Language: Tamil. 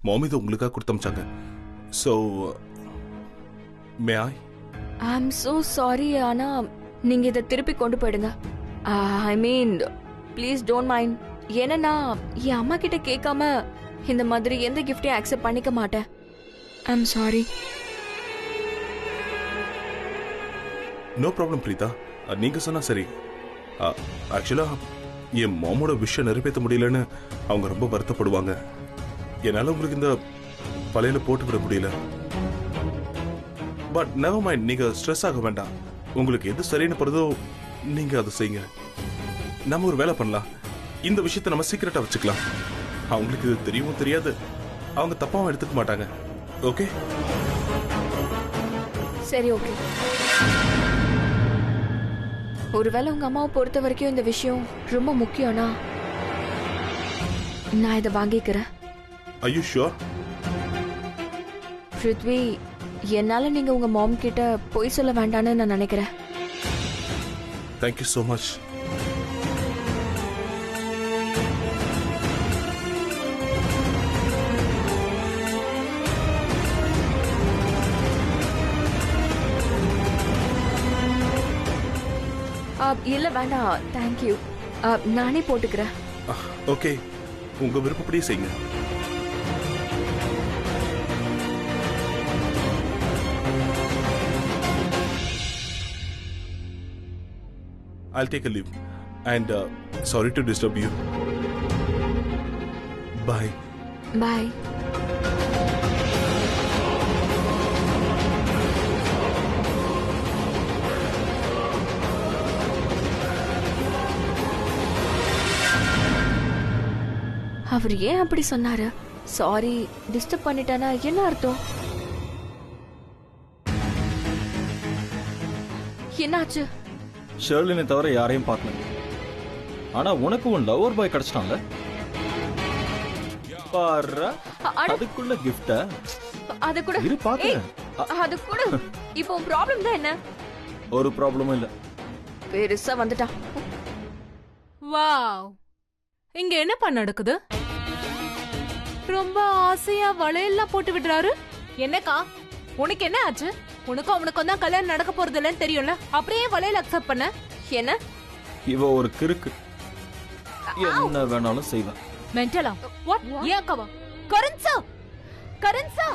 மாமி இதை உங்களுக்காக கொடுத்தமிச்சாங்க. So may I am so sorry. ஆனா நீங்க இதை திருப்பி கொண்டு போயிடுங்க. I mean please don't mind. ஏன்னா என் அம்மா கிட்ட கேட்காம இந்த மாதிரி எந்த கிஃப்டையும் அக்செப்ட் பண்ணிக்க மாட்டேன். I am sorry. No problem Preetha, நீங்க சொன்னா சரி. ஆக்சுவலா என் மாமோட விஷயம் நிறைவேற்ற முடியலன்னு அவங்க ரொம்ப வருத்தப்படுவாங்க. என்னால உங்களுக்கு இந்த பழையில போட்டு விட முடியல. பட் நெவர் மைண்ட், நீங்க ஸ்ட்ரெஸ் ஆக வேண்டாம். உங்களுக்கு எது சரின்னு படுதோ நீங்க அதை செய்யுங்க. நம்ம ஒரு வேலை பண்ணலாம். இந்த விஷயத்தை நம்ம சீக்கிரட்டா வச்சுக்கலாம். அவங்களுக்கு இது தெரியவும் தெரியாது, அவங்க தப்பாவும் எடுத்துக்க மாட்டாங்க. ஓகே சரி ஓகே. ஒருவேளை உங்க அம்மாவை பொறுத்த வரைக்கும் இந்த விஷயம் ரொம்ப முக்கியம்னா நான் இதை வாங்கிக்கிறேன். Are you sure? பிருத்வி, என்னால நீங்க உங்க மாம் கிட்ட பொய் சொல்ல வேண்டாம்னு நான் நினைக்கிறேன். Thank you so much. இல்ல வேண்டாம், தேங்க்யூ. நானே போட்டுக்கிறேன். ஓகே, உங்க விருப்பப்படியே செய்யுங்க. I'll take a leave and sorry to disturb you. Bye. Bye. அவர் ஏன் அப்படி சொன்னாரு? சாரி டிஸ்டர்ப் பண்ணிட்டானா என்ன அர்த்தம்? என்னாச்சு? ஷெர்லினை தவிர யாரையும் பார்க்கல. ஆனா உனக்கு உன் லவர் பாய் கிடைச்சிட்டான்ல பாரு. அதுக்குள்ள கிஃப்டா? அது கூட இரு பாக்குறேன். அது கூட இப்போ ப்ராப்ளம் தான் என்ன? ஒரு ப்ராப்ளமும் இல்ல. பெருசா வந்துட்டான். வாவ், இங்க என்னப்பா நடக்குது? ரொம்ப ஆசையா வளையல்லாம் போட்டு விடுறாரு. என்னக்கா உனக்கு என்ன ஆச்சு? உனக்கும் அவனுக்கும் தான் கல்யாணம் நடக்க போறது இல்லன்னு தெரியும்ல, அப்படியே வளையல் அக்செப்ட் பண்ண என்ன? இவ ஒரு கிறுக்கு, என்ன வேணாலும் செய்வேன். மென்டலா? வாட்? ஏன் அக்காவா? கரன்சா